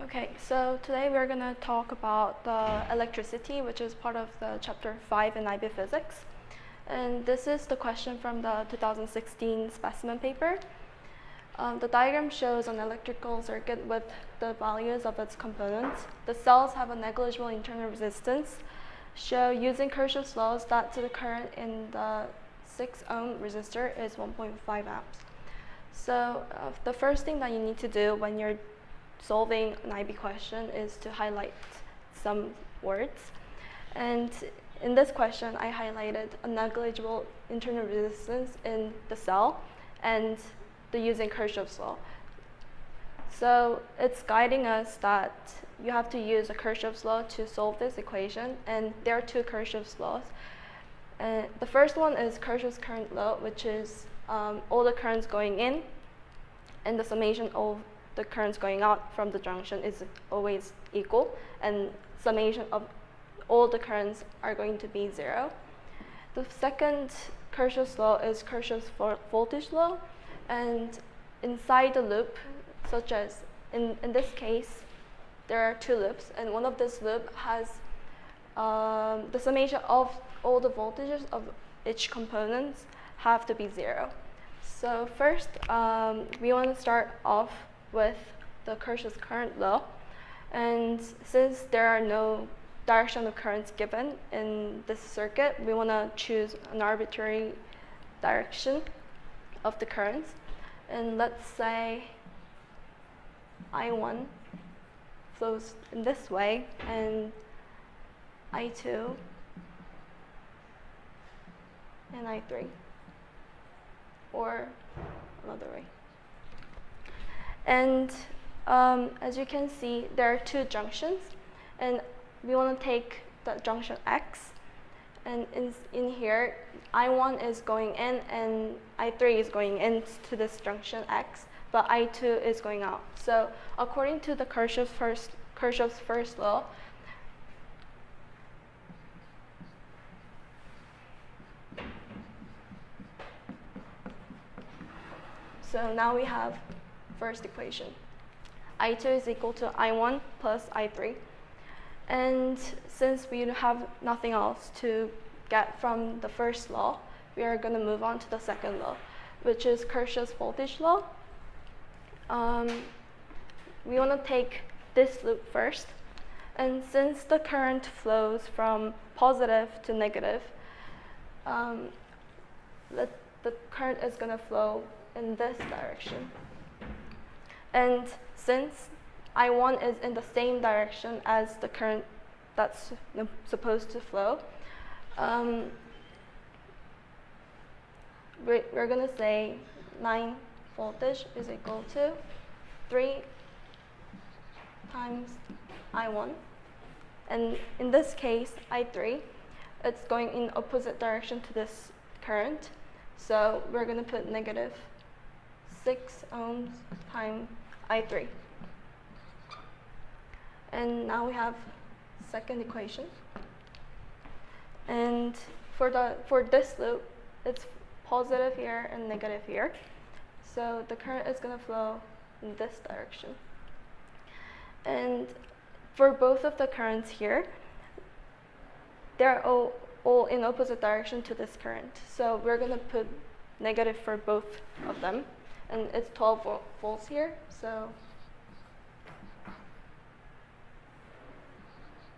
Okay, so today we're going to talk about the electricity, which is part of the chapter 5 in IB Physics. And this is the question from the 2016 specimen paper. The diagram shows an electrical circuit with the values of its components. The cells have a negligible internal resistance. Show using Kirchhoff's laws that the current in the 6 ohm resistor is 1.5 amps. So the first thing that you need to do when you're solving an IB question is to highlight some words. And in this question, I highlighted a negligible internal resistance in the cell and the using Kirchhoff's law. So it's guiding us that you have to use a Kirchhoff's law to solve this equation, and there are two Kirchhoff's laws. The first one is Kirchhoff's current law, which is all the currents going in, and the summation of the currents going out from the junction is always equal, and summation of all the currents are going to be 0. The second Kirchhoff's law is Kirchhoff's voltage law, and inside the loop, such as in this case, there are two loops, and one of this loop has the summation of all the voltages of each component have to be 0. So first, we want to start off with the Kirchhoff's current law, and since there are no direction of currents given in this circuit, we want to choose an arbitrary direction of the currents, and let's say I1 flows in this way and I2 and I3, or another way. And as you can see, there are two junctions, and we want to take the junction X, and in here, I1 is going in and I3 is going into this junction X, but I2 is going out. So according to the Kirchhoff's first law, so now we have first equation. I2 is equal to I1 plus I3. And since we have nothing else to get from the first law, we are going to move on to the second law, which is Kirchhoff's voltage law. We want to take this loop first. And since the current flows from positive to negative, the current is going to flow in this direction. And since I1 is in the same direction as the current that's supposed to flow, we're going to say line voltage is equal to 3 times I1. And in this case, I3, it's going in opposite direction to this current. So we're going to put negative 6 ohms times I3. And now we have second equation. And for this loop, it's positive here and negative here. So the current is going to flow in this direction. And for both of the currents here, they're all in opposite direction to this current. So we're going to put negative for both of them. And it's 12 volts here, so